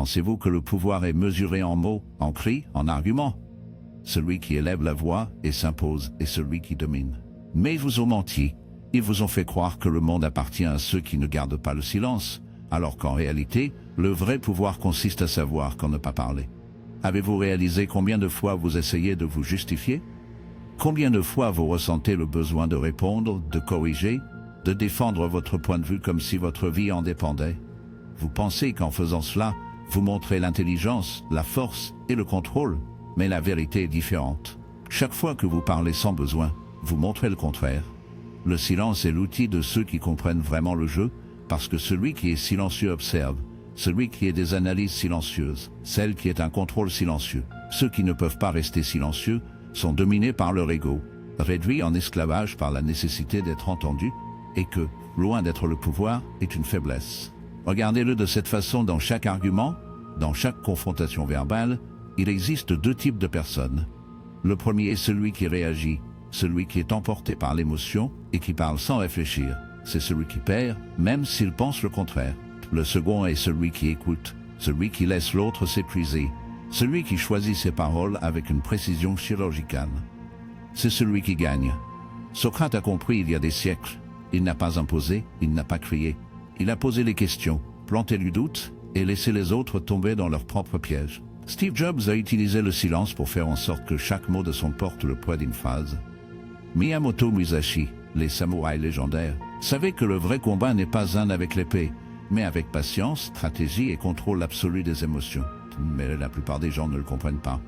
Pensez-vous que le pouvoir est mesuré en mots, en cris, en arguments? Celui qui élève la voix et s'impose est celui qui domine. Mais ils vous ont menti. Ils vous ont fait croire que le monde appartient à ceux qui ne gardent pas le silence, alors qu'en réalité, le vrai pouvoir consiste à savoir quand ne pas parler. Avez-vous réalisé combien de fois vous essayez de vous justifier? Combien de fois vous ressentez le besoin de répondre, de corriger, de défendre votre point de vue comme si votre vie en dépendait? Vous pensez qu'en faisant cela, vous montrez l'intelligence, la force et le contrôle, mais la vérité est différente. Chaque fois que vous parlez sans besoin, vous montrez le contraire. Le silence est l'outil de ceux qui comprennent vraiment le jeu, parce que celui qui est silencieux observe, celui qui est des analyses silencieuses, celle qui est un contrôle silencieux. Ceux qui ne peuvent pas rester silencieux sont dominés par leur ego, réduits en esclavage par la nécessité d'être entendus, et que, loin d'être le pouvoir, est une faiblesse. Regardez-le de cette façon dans chaque argument, dans chaque confrontation verbale, il existe deux types de personnes. Le premier est celui qui réagit, celui qui est emporté par l'émotion et qui parle sans réfléchir. C'est celui qui perd, même s'il pense le contraire. Le second est celui qui écoute, celui qui laisse l'autre s'épuiser, celui qui choisit ses paroles avec une précision chirurgicale. C'est celui qui gagne. Socrate a compris il y a des siècles. Il n'a pas imposé, il n'a pas crié. Il a posé les questions, planté le doute et laissé les autres tomber dans leur propre piège. Steve Jobs a utilisé le silence pour faire en sorte que chaque mot de son porte le poids d'une phrase. Miyamoto Musashi, les samouraïs légendaires, savaient que le vrai combat n'est pas un avec l'épée, mais avec patience, stratégie et contrôle absolu des émotions. Mais la plupart des gens ne le comprennent pas.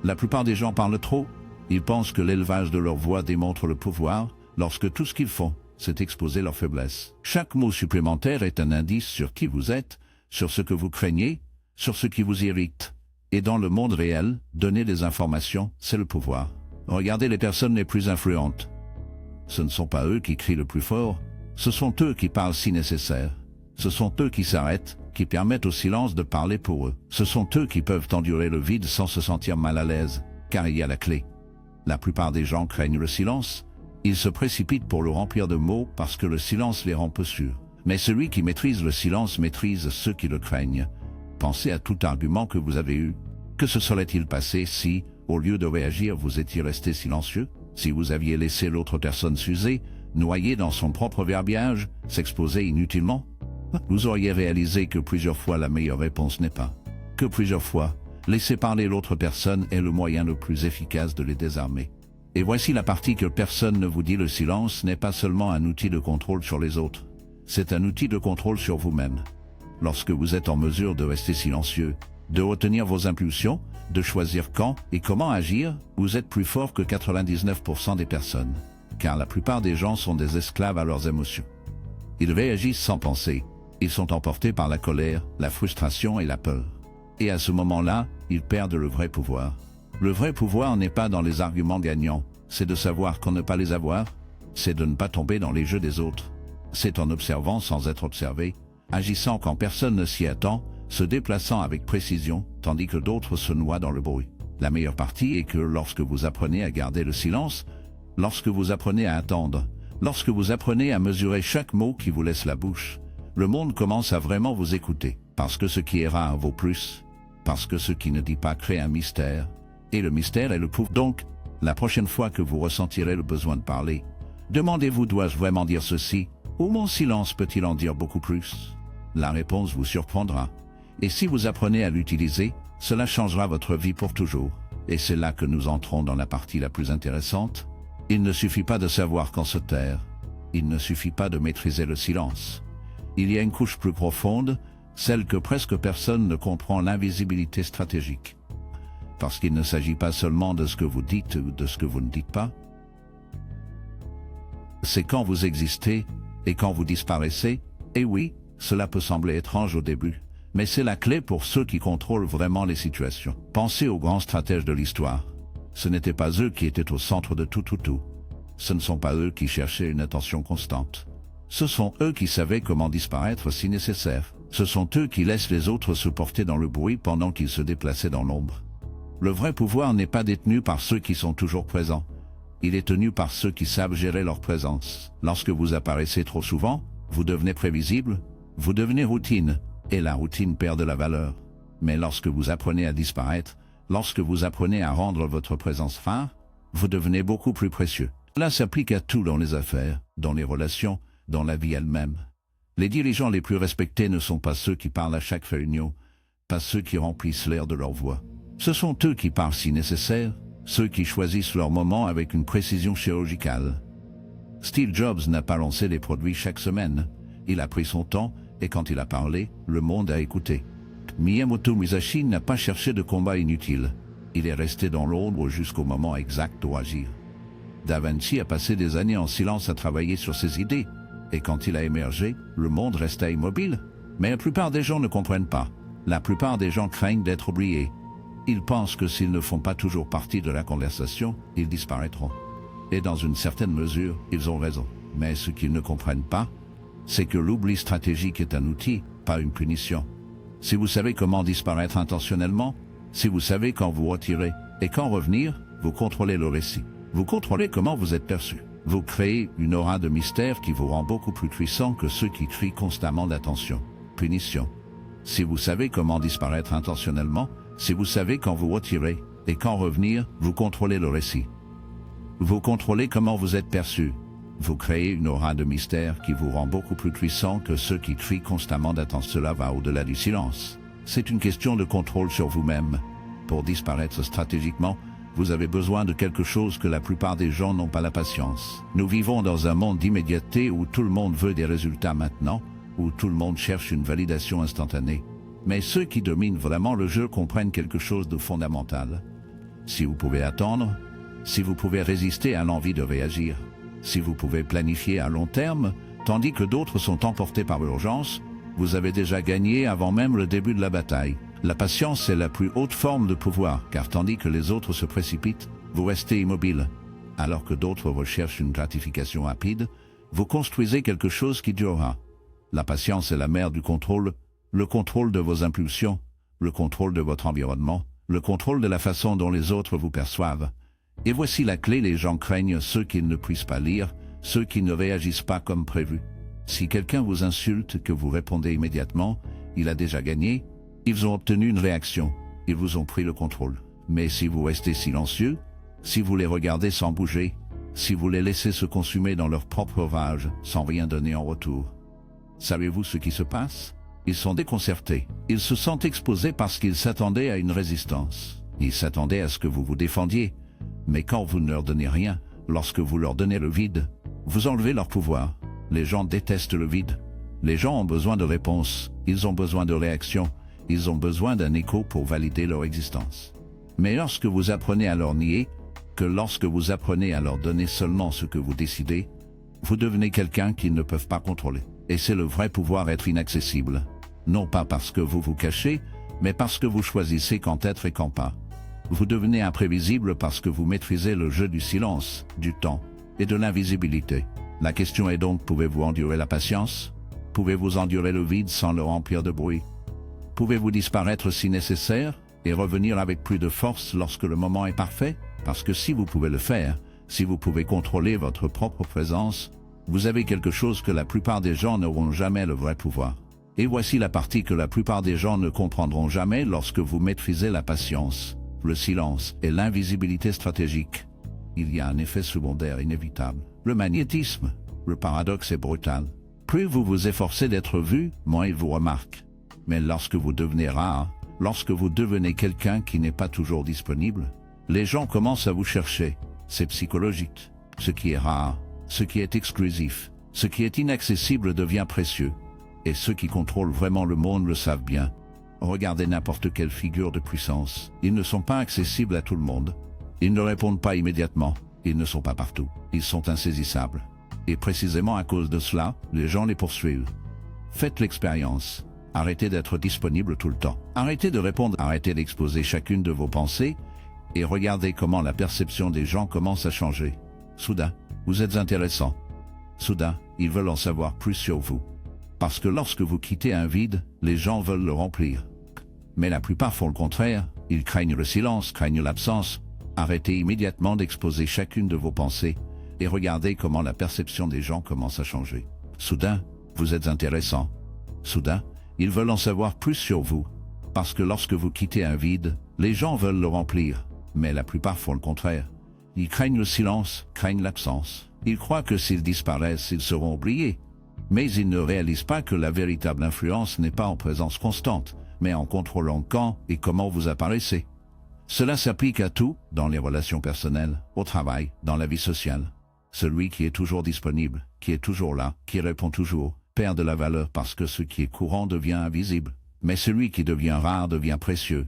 La plupart des gens parlent trop. Ils pensent que l'élevage de leur voix démontre le pouvoir, lorsque tout ce qu'ils font, c'est exposer leur faiblesse. Chaque mot supplémentaire est un indice sur qui vous êtes, sur ce que vous craignez, sur ce qui vous irrite. Et dans le monde réel, donner des informations, c'est le pouvoir. Regardez les personnes les plus influentes. Ce ne sont pas eux qui crient le plus fort, ce sont eux qui parlent si nécessaire. Ce sont eux qui s'arrêtent, qui permettent au silence de parler pour eux. Ce sont eux qui peuvent endurer le vide sans se sentir mal à l'aise, car il y a la clé. La plupart des gens craignent le silence. Ils se précipitent pour le remplir de mots parce que le silence les rend peu sûrs. Mais celui qui maîtrise le silence maîtrise ceux qui le craignent. Pensez à tout argument que vous avez eu. Que se serait-il passé si, au lieu de réagir, vous étiez resté silencieux? Si vous aviez laissé l'autre personne s'user, noyer dans son propre verbiage, s'exposer inutilement? Vous auriez réalisé que plusieurs fois la meilleure réponse n'est pas. Que plusieurs fois, laisser parler l'autre personne est le moyen le plus efficace de les désarmer. Et voici la partie que personne ne vous dit: le silence n'est pas seulement un outil de contrôle sur les autres. C'est un outil de contrôle sur vous-même. Lorsque vous êtes en mesure de rester silencieux, de retenir vos impulsions, de choisir quand et comment agir, vous êtes plus fort que 99% des personnes. Car la plupart des gens sont des esclaves à leurs émotions. Ils réagissent sans penser. Ils sont emportés par la colère, la frustration et la peur. Et à ce moment-là, ils perdent le vrai pouvoir. Le vrai pouvoir n'est pas dans les arguments gagnants, c'est de savoir quand ne pas les avoir, c'est de ne pas tomber dans les jeux des autres. C'est en observant sans être observé, agissant quand personne ne s'y attend, se déplaçant avec précision, tandis que d'autres se noient dans le bruit. La meilleure partie est que lorsque vous apprenez à garder le silence, lorsque vous apprenez à attendre, lorsque vous apprenez à mesurer chaque mot qui vous laisse la bouche, le monde commence à vraiment vous écouter, parce que ce qui est rare vaut plus, parce que ce qui ne dit pas crée un mystère, et le mystère est le pouvoir. Donc, la prochaine fois que vous ressentirez le besoin de parler, demandez-vous: dois-je vraiment dire ceci, ou mon silence peut-il en dire beaucoup plus? La réponse vous surprendra. Et si vous apprenez à l'utiliser, cela changera votre vie pour toujours. Et c'est là que nous entrons dans la partie la plus intéressante. Il ne suffit pas de savoir quand se taire. Il ne suffit pas de maîtriser le silence. Il y a une couche plus profonde, celle que presque personne ne comprend: l'invisibilité stratégique. Parce qu'il ne s'agit pas seulement de ce que vous dites ou de ce que vous ne dites pas. C'est quand vous existez et quand vous disparaissez. Et oui, cela peut sembler étrange au début, mais c'est la clé pour ceux qui contrôlent vraiment les situations. Pensez aux grands stratèges de l'histoire. Ce n'étaient pas eux qui étaient au centre de tout. Ce ne sont pas eux qui cherchaient une attention constante. Ce sont eux qui savaient comment disparaître si nécessaire. Ce sont eux qui laissent les autres se porter dans le bruit pendant qu'ils se déplaçaient dans l'ombre. Le vrai pouvoir n'est pas détenu par ceux qui sont toujours présents. Il est tenu par ceux qui savent gérer leur présence. Lorsque vous apparaissez trop souvent, vous devenez prévisible, vous devenez routine, et la routine perd de la valeur. Mais lorsque vous apprenez à disparaître, lorsque vous apprenez à rendre votre présence rare, vous devenez beaucoup plus précieux. Cela s'applique à tout dans les affaires, dans les relations, dans la vie elle-même. Les dirigeants les plus respectés ne sont pas ceux qui parlent à chaque réunion, pas ceux qui remplissent l'air de leur voix. Ce sont eux qui parlent si nécessaire, ceux qui choisissent leur moment avec une précision chirurgicale. Steve Jobs n'a pas lancé des produits chaque semaine. Il a pris son temps, et quand il a parlé, le monde a écouté. Miyamoto Musashi n'a pas cherché de combat inutile. Il est resté dans l'ombre jusqu'au moment exact pour agir. Da Vinci a passé des années en silence à travailler sur ses idées, et quand il a émergé, le monde resta immobile. Mais la plupart des gens ne comprennent pas. La plupart des gens craignent d'être oubliés. Ils pensent que s'ils ne font pas toujours partie de la conversation, ils disparaîtront. Et dans une certaine mesure, ils ont raison. Mais ce qu'ils ne comprennent pas, c'est que l'oubli stratégique est un outil, pas une punition. Si vous savez comment disparaître intentionnellement, si vous savez quand vous retirer et quand revenir, vous contrôlez le récit. Vous contrôlez comment vous êtes perçu. Vous créez une aura de mystère qui vous rend beaucoup plus puissant que ceux qui crient constamment d'attention, punition. Si vous savez comment disparaître intentionnellement, si vous savez quand vous retirer et quand revenir, vous contrôlez le récit. Vous contrôlez comment vous êtes perçu. Vous créez une aura de mystère qui vous rend beaucoup plus puissant que ceux qui crient constamment d'attention. Cela va au-delà du silence. C'est une question de contrôle sur vous-même. Pour disparaître stratégiquement, vous avez besoin de quelque chose que la plupart des gens n'ont pas la patience. Nous vivons dans un monde d'immédiateté où tout le monde veut des résultats maintenant, où tout le monde cherche une validation instantanée. Mais ceux qui dominent vraiment le jeu comprennent quelque chose de fondamental. Si vous pouvez attendre, si vous pouvez résister à l'envie de réagir, si vous pouvez planifier à long terme, tandis que d'autres sont emportés par l'urgence, vous avez déjà gagné avant même le début de la bataille. La patience est la plus haute forme de pouvoir, car tandis que les autres se précipitent, vous restez immobile. Alors que d'autres recherchent une gratification rapide, vous construisez quelque chose qui durera. La patience est la mère du contrôle, le contrôle de vos impulsions, le contrôle de votre environnement, le contrôle de la façon dont les autres vous perçoivent. Et voici la clé: les gens craignent ceux qui ne puissent pas lire, ceux qui ne réagissent pas comme prévu. Si quelqu'un vous insulte, que vous répondez immédiatement, il a déjà gagné, ils ont obtenu une réaction, ils vous ont pris le contrôle. Mais si vous restez silencieux, si vous les regardez sans bouger, si vous les laissez se consumer dans leur propre rage, sans rien donner en retour, savez-vous ce qui se passe? Ils sont déconcertés, ils se sentent exposés parce qu'ils s'attendaient à une résistance. Ils s'attendaient à ce que vous vous défendiez. Mais quand vous ne leur donnez rien, lorsque vous leur donnez le vide, vous enlevez leur pouvoir. Les gens détestent le vide. Les gens ont besoin de réponses, ils ont besoin de réactions, ils ont besoin d'un écho pour valider leur existence. Mais lorsque vous apprenez à leur nier, que lorsque vous apprenez à leur donner seulement ce que vous décidez, vous devenez quelqu'un qu'ils ne peuvent pas contrôler. Et c'est le vrai pouvoir: être inaccessible. Non pas parce que vous vous cachez, mais parce que vous choisissez quand être et quand pas. Vous devenez imprévisible parce que vous maîtrisez le jeu du silence, du temps et de l'invisibilité. La question est donc: pouvez-vous endurer la patience? Pouvez-vous endurer le vide sans le remplir de bruit? Pouvez-vous disparaître si nécessaire et revenir avec plus de force lorsque le moment est parfait? Parce que si vous pouvez le faire, si vous pouvez contrôler votre propre présence, vous avez quelque chose que la plupart des gens n'auront jamais: le vrai pouvoir. Et voici la partie que la plupart des gens ne comprendront jamais: lorsque vous maîtrisez la patience, le silence et l'invisibilité stratégique, il y a un effet secondaire inévitable. Le magnétisme. Le paradoxe est brutal. Plus vous vous efforcez d'être vu, moins ils vous remarquent. Mais lorsque vous devenez rare, lorsque vous devenez quelqu'un qui n'est pas toujours disponible, les gens commencent à vous chercher. C'est psychologique. Ce qui est rare, ce qui est exclusif, ce qui est inaccessible devient précieux. Et ceux qui contrôlent vraiment le monde le savent bien. Regardez n'importe quelle figure de puissance. Ils ne sont pas accessibles à tout le monde. Ils ne répondent pas immédiatement. Ils ne sont pas partout. Ils sont insaisissables. Et précisément à cause de cela, les gens les poursuivent. Faites l'expérience. Arrêtez d'être disponible tout le temps. Arrêtez de répondre. Arrêtez d'exposer chacune de vos pensées et regardez comment la perception des gens commence à changer. Soudain, vous êtes intéressant. Soudain, ils veulent en savoir plus sur vous. Parce que lorsque vous quittez un vide, les gens veulent le remplir. Mais la plupart font le contraire. Ils craignent le silence, craignent l'absence. Arrêtez immédiatement d'exposer chacune de vos pensées et regardez comment la perception des gens commence à changer. Soudain, vous êtes intéressant. Soudain, ils veulent en savoir plus sur vous. Parce que lorsque vous quittez un vide, les gens veulent le remplir, mais la plupart font le contraire. Ils craignent le silence, craignent l'absence. Ils croient que s'ils disparaissent, ils seront oubliés. Mais ils ne réalisent pas que la véritable influence n'est pas en présence constante, mais en contrôlant quand et comment vous apparaissez. Cela s'applique à tout, dans les relations personnelles, au travail, dans la vie sociale. Celui qui est toujours disponible, qui est toujours là, qui répond toujours, perd de la valeur parce que ce qui est courant devient invisible. Mais celui qui devient rare devient précieux.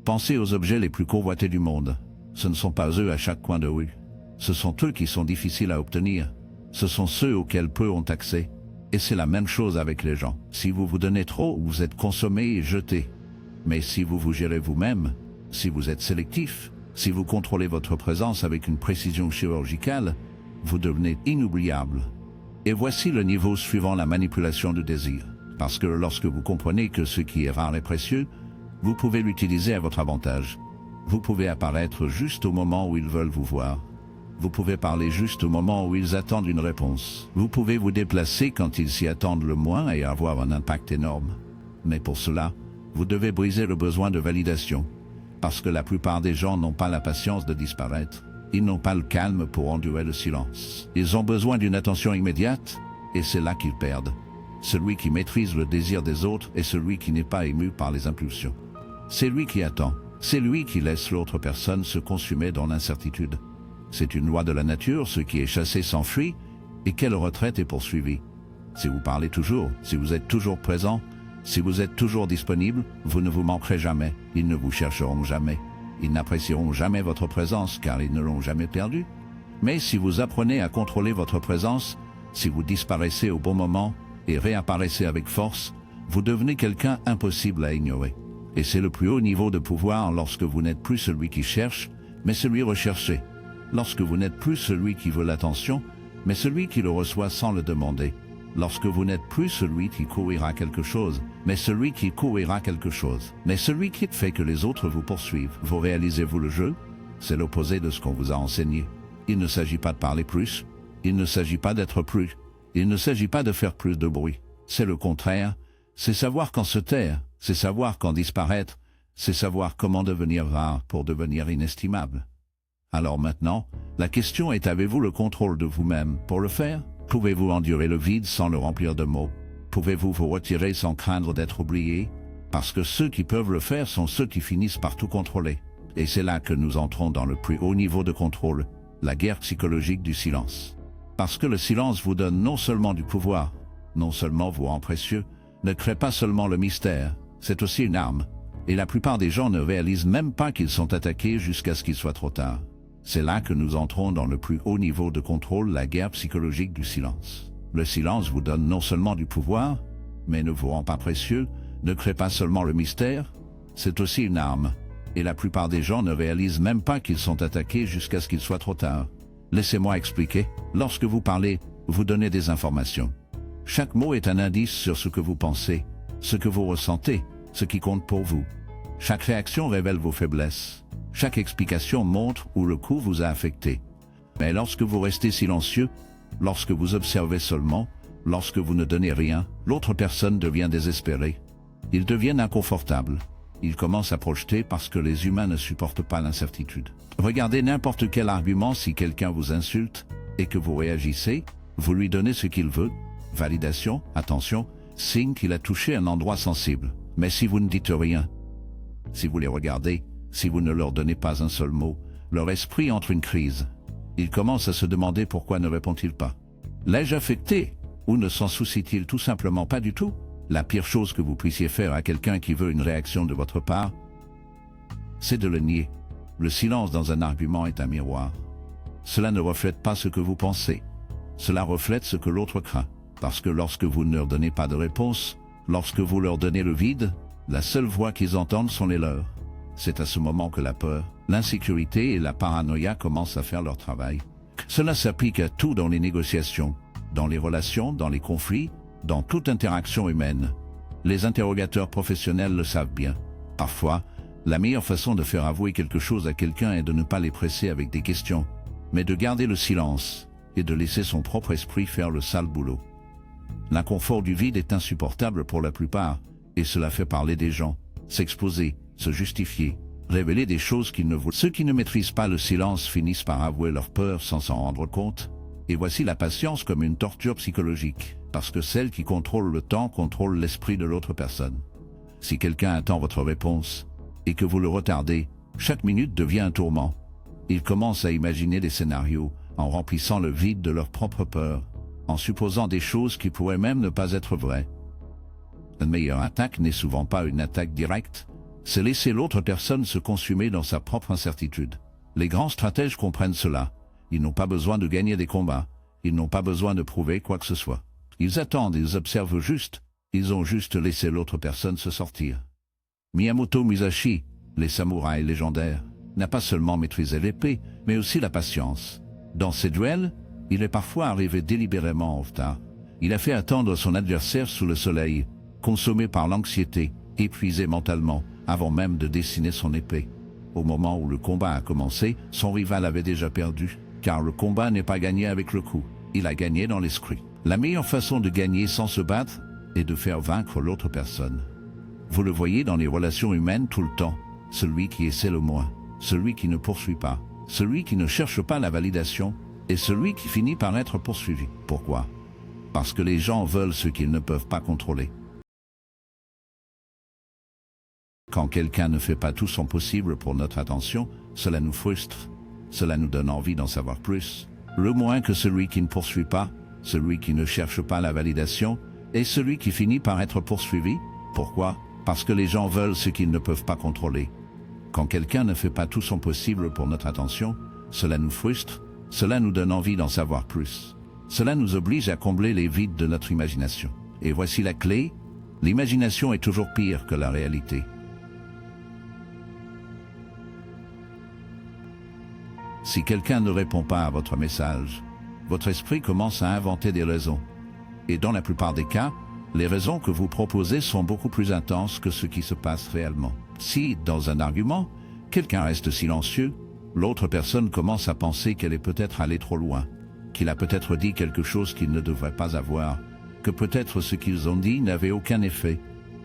Pensez aux objets les plus convoités du monde. Ce ne sont pas eux à chaque coin de rue. Ce sont eux qui sont difficiles à obtenir. Ce sont ceux auxquels peu ont accès. Et c'est la même chose avec les gens. Si vous vous donnez trop, vous êtes consommé et jeté. Mais si vous vous gérez vous-même, si vous êtes sélectif, si vous contrôlez votre présence avec une précision chirurgicale, vous devenez inoubliable. Et voici le niveau suivant la manipulation du désir. Parce que lorsque vous comprenez que ce qui est rare est précieux, vous pouvez l'utiliser à votre avantage. Vous pouvez apparaître juste au moment où ils veulent vous voir. Vous pouvez parler juste au moment où ils attendent une réponse. Vous pouvez vous déplacer quand ils s'y attendent le moins et avoir un impact énorme. Mais pour cela, vous devez briser le besoin de validation. Parce que la plupart des gens n'ont pas la patience de disparaître. Ils n'ont pas le calme pour endurer le silence. Ils ont besoin d'une attention immédiate, et c'est là qu'ils perdent. Celui qui maîtrise le désir des autres est celui qui n'est pas ému par les impulsions. C'est lui qui attend. C'est lui qui laisse l'autre personne se consumer dans l'incertitude. C'est une loi de la nature, ce qui est chassé s'enfuit, et quelle retraite est poursuivie. Si vous parlez toujours, si vous êtes toujours présent, si vous êtes toujours disponible, vous ne vous manquerez jamais, ils ne vous chercheront jamais. Ils n'apprécieront jamais votre présence car ils ne l'ont jamais perdue. Mais si vous apprenez à contrôler votre présence, si vous disparaissez au bon moment et réapparaissez avec force, vous devenez quelqu'un impossible à ignorer. Et c'est le plus haut niveau de pouvoir lorsque vous n'êtes plus celui qui cherche, mais celui recherché. Lorsque vous n'êtes plus celui qui veut l'attention, mais celui qui le reçoit sans le demander. Lorsque vous n'êtes plus celui qui couvrira quelque chose, mais celui qui couvrira quelque chose. Mais celui qui fait que les autres vous poursuivent. Vous réalisez-vous le jeu? C'est l'opposé de ce qu'on vous a enseigné. Il ne s'agit pas de parler plus. Il ne s'agit pas d'être plus. Il ne s'agit pas de faire plus de bruit. C'est le contraire. C'est savoir quand se taire. C'est savoir quand disparaître. C'est savoir comment devenir rare pour devenir inestimable. Alors maintenant, la question est, avez-vous le contrôle de vous-même pour le faire? Pouvez-vous endurer le vide sans le remplir de mots? Pouvez-vous vous retirer sans craindre d'être oublié? Parce que ceux qui peuvent le faire sont ceux qui finissent par tout contrôler. Et c'est là que nous entrons dans le plus haut niveau de contrôle, la guerre psychologique du silence. Parce que le silence vous donne non seulement du pouvoir, non seulement vous rend précieux, ne crée pas seulement le mystère, c'est aussi une arme. Et la plupart des gens ne réalisent même pas qu'ils sont attaqués jusqu'à ce qu'il soit trop tard. C'est là que nous entrons dans le plus haut niveau de contrôle, la guerre psychologique du silence. Le silence vous donne non seulement du pouvoir, mais ne vous rend pas précieux, ne crée pas seulement le mystère, c'est aussi une arme. Et la plupart des gens ne réalisent même pas qu'ils sont attaqués jusqu'à ce qu'il soit trop tard. Laissez-moi expliquer. Lorsque vous parlez, vous donnez des informations. Chaque mot est un indice sur ce que vous pensez, ce que vous ressentez, ce qui compte pour vous. Chaque réaction révèle vos faiblesses. Chaque explication montre où le coup vous a affecté. Mais lorsque vous restez silencieux, lorsque vous observez seulement, lorsque vous ne donnez rien, l'autre personne devient désespérée. Ils deviennent inconfortables. Ils commencent à projeter parce que les humains ne supportent pas l'incertitude. Regardez n'importe quel argument. Si quelqu'un vous insulte et que vous réagissez, vous lui donnez ce qu'il veut, validation, attention, signe qu'il a touché un endroit sensible. Mais si vous ne dites rien, si vous les regardez, si vous ne leur donnez pas un seul mot, leur esprit entre une crise. Ils commencent à se demander pourquoi ne répond-il pas. L'ai-je affecté? Ou ne s'en soucie-t-il tout simplement pas du tout? La pire chose que vous puissiez faire à quelqu'un qui veut une réaction de votre part, c'est de le nier. Le silence dans un argument est un miroir. Cela ne reflète pas ce que vous pensez. Cela reflète ce que l'autre craint. Parce que lorsque vous ne leur donnez pas de réponse, lorsque vous leur donnez le vide, la seule voix qu'ils entendent sont les leurs. C'est à ce moment que la peur, l'insécurité et la paranoïa commencent à faire leur travail. Cela s'applique à tout dans les négociations, dans les relations, dans les conflits, dans toute interaction humaine. Les interrogateurs professionnels le savent bien. Parfois, la meilleure façon de faire avouer quelque chose à quelqu'un est de ne pas les presser avec des questions, mais de garder le silence et de laisser son propre esprit faire le sale boulot. L'inconfort du vide est insupportable pour la plupart, et cela fait parler des gens. s'exposer, se justifier, révéler des choses qu'ils ne voulaient. Ceux qui ne maîtrisent pas le silence finissent par avouer leur peur sans s'en rendre compte. Et voici la patience comme une torture psychologique, parce que celle qui contrôle le temps contrôle l'esprit de l'autre personne. Si quelqu'un attend votre réponse, et que vous le retardez, chaque minute devient un tourment. Ils commencent à imaginer des scénarios, en remplissant le vide de leur propre peur, en supposant des choses qui pourraient même ne pas être vraies. La meilleure attaque n'est souvent pas une attaque directe, c'est laisser l'autre personne se consumer dans sa propre incertitude. Les grands stratèges comprennent cela. Ils n'ont pas besoin de gagner des combats, ils n'ont pas besoin de prouver quoi que ce soit. Ils attendent, ils observent juste, ils ont juste laissé l'autre personne se sortir. Miyamoto Musashi, les samouraïs légendaires, n'a pas seulement maîtrisé l'épée, mais aussi la patience. Dans ses duels, il est parfois arrivé délibérément en retard. Il a fait attendre son adversaire sous le soleil, consommé par l'anxiété, épuisé mentalement, avant même de dessiner son épée. Au moment où le combat a commencé, son rival avait déjà perdu, car le combat n'est pas gagné avec le coup, il a gagné dans l'esprit. La meilleure façon de gagner sans se battre est de faire vaincre l'autre personne. Vous le voyez dans les relations humaines tout le temps, celui qui essaie le moins, celui qui ne poursuit pas, celui qui ne cherche pas la validation, et celui qui finit par être poursuivi. Pourquoi? Parce que les gens veulent ce qu'ils ne peuvent pas contrôler. Quand quelqu'un ne fait pas tout son possible pour notre attention, cela nous frustre, cela nous donne envie d'en savoir plus. Le moins que celui qui ne poursuit pas, celui qui ne cherche pas la validation, est celui qui finit par être poursuivi. Pourquoi? Parce que les gens veulent ce qu'ils ne peuvent pas contrôler. Quand quelqu'un ne fait pas tout son possible pour notre attention, cela nous frustre, cela nous donne envie d'en savoir plus. Cela nous oblige à combler les vides de notre imagination. Et voici la clé, l'imagination est toujours pire que la réalité. Si quelqu'un ne répond pas à votre message, votre esprit commence à inventer des raisons. Et dans la plupart des cas, les raisons que vous proposez sont beaucoup plus intenses que ce qui se passe réellement. Si, dans un argument, quelqu'un reste silencieux, l'autre personne commence à penser qu'elle est peut-être allée trop loin, qu'il a peut-être dit quelque chose qu'il ne devrait pas avoir, que peut-être ce qu'ils ont dit n'avait aucun effet,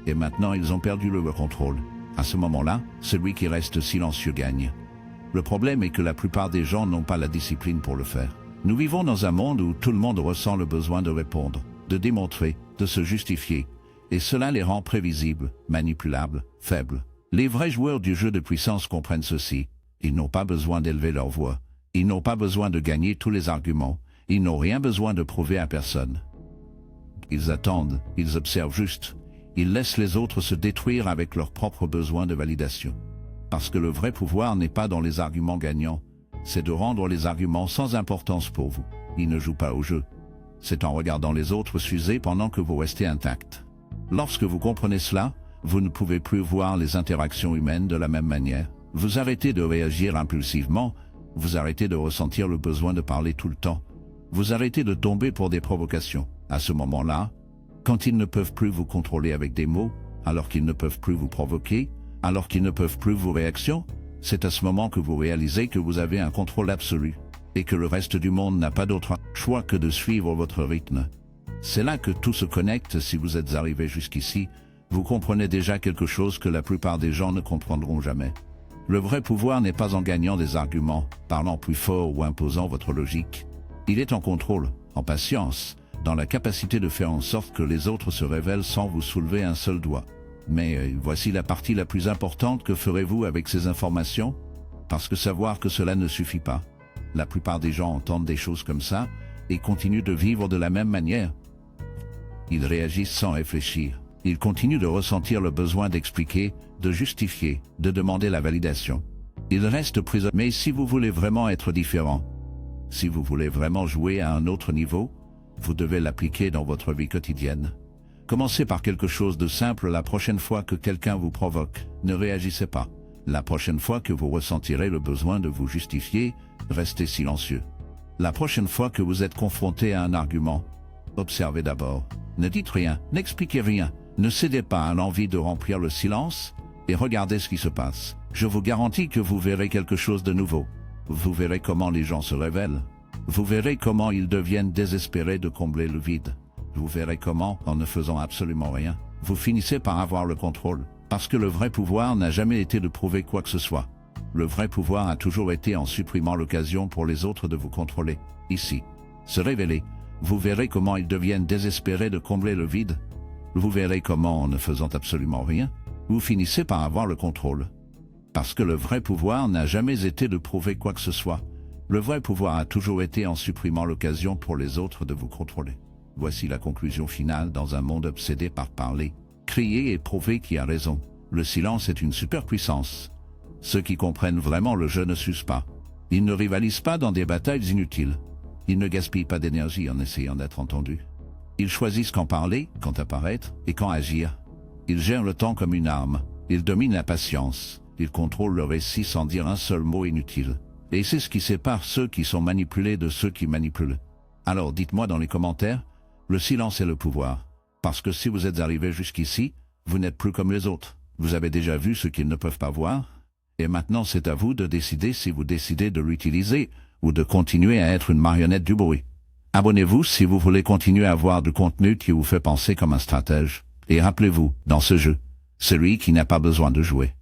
et maintenant ils ont perdu le contrôle. À ce moment-là, celui qui reste silencieux gagne. Le problème est que la plupart des gens n'ont pas la discipline pour le faire. Nous vivons dans un monde où tout le monde ressent le besoin de répondre, de démontrer, de se justifier, et cela les rend prévisibles, manipulables, faibles. Les vrais joueurs du jeu de puissance comprennent ceci. Ils n'ont pas besoin d'élever leur voix, ils n'ont pas besoin de gagner tous les arguments, ils n'ont rien besoin de prouver à personne. Ils attendent, ils observent juste, ils laissent les autres se détruire avec leurs propres besoins de validation. Parce que le vrai pouvoir n'est pas dans les arguments gagnants, c'est de rendre les arguments sans importance pour vous. Ils ne jouent pas au jeu. C'est en regardant les autres s'user pendant que vous restez intact. Lorsque vous comprenez cela, vous ne pouvez plus voir les interactions humaines de la même manière. Vous arrêtez de réagir impulsivement, vous arrêtez de ressentir le besoin de parler tout le temps. Vous arrêtez de tomber pour des provocations. À ce moment-là, quand ils ne peuvent plus vous contrôler avec des mots, alors qu'ils ne peuvent plus vous provoquer, alors qu'ils ne peuvent plus vos réactions, c'est à ce moment que vous réalisez que vous avez un contrôle absolu et que le reste du monde n'a pas d'autre choix que de suivre votre rythme. C'est là que tout se connecte. Si vous êtes arrivé jusqu'ici, vous comprenez déjà quelque chose que la plupart des gens ne comprendront jamais. Le vrai pouvoir n'est pas en gagnant des arguments, parlant plus fort ou imposant votre logique. Il est en contrôle, en patience, dans la capacité de faire en sorte que les autres se révèlent sans vous soulever un seul doigt. Mais voici la partie la plus importante. Que ferez-vous avec ces informations? Parce que savoir que cela ne suffit pas. La plupart des gens entendent des choses comme ça et continuent de vivre de la même manière. Ils réagissent sans réfléchir. Ils continuent de ressentir le besoin d'expliquer, de justifier, de demander la validation. Ils restent prisonniers. Mais si vous voulez vraiment être différent, si vous voulez vraiment jouer à un autre niveau, vous devez l'appliquer dans votre vie quotidienne. Commencez par quelque chose de simple. La prochaine fois que quelqu'un vous provoque, ne réagissez pas. La prochaine fois que vous ressentirez le besoin de vous justifier, restez silencieux. La prochaine fois que vous êtes confronté à un argument, observez d'abord. Ne dites rien, n'expliquez rien, ne cédez pas à l'envie de remplir le silence et regardez ce qui se passe. Je vous garantis que vous verrez quelque chose de nouveau. Vous verrez comment les gens se révèlent. Vous verrez comment ils deviennent désespérés de combler le vide. Vous verrez comment, en ne faisant absolument rien, vous finissez par avoir le contrôle. Parce que le vrai pouvoir n'a jamais été de prouver quoi que ce soit. Le vrai pouvoir a toujours été en supprimant l'occasion pour les autres de vous contrôler. Ici, se révéler, vous verrez comment ils deviennent désespérés de combler le vide. Vous verrez comment, en ne faisant absolument rien, vous finissez par avoir le contrôle. Parce que le vrai pouvoir n'a jamais été de prouver quoi que ce soit. Le vrai pouvoir a toujours été en supprimant l'occasion pour les autres de vous contrôler. Voici la conclusion finale dans un monde obsédé par parler, crier et prouver qui a raison. Le silence est une superpuissance. Ceux qui comprennent vraiment le jeu ne s'usent pas. Ils ne rivalisent pas dans des batailles inutiles. Ils ne gaspillent pas d'énergie en essayant d'être entendus. Ils choisissent quand parler, quand apparaître et quand agir. Ils gèrent le temps comme une arme. Ils dominent la patience. Ils contrôlent le récit sans dire un seul mot inutile. Et c'est ce qui sépare ceux qui sont manipulés de ceux qui manipulent. Alors dites-moi dans les commentaires, le silence est le pouvoir. Parce que si vous êtes arrivé jusqu'ici, vous n'êtes plus comme les autres. Vous avez déjà vu ce qu'ils ne peuvent pas voir. Et maintenant c'est à vous de décider si vous décidez de l'utiliser ou de continuer à être une marionnette du bruit. Abonnez-vous si vous voulez continuer à avoir du contenu qui vous fait penser comme un stratège. Et rappelez-vous, dans ce jeu, celui qui n'a pas besoin de jouer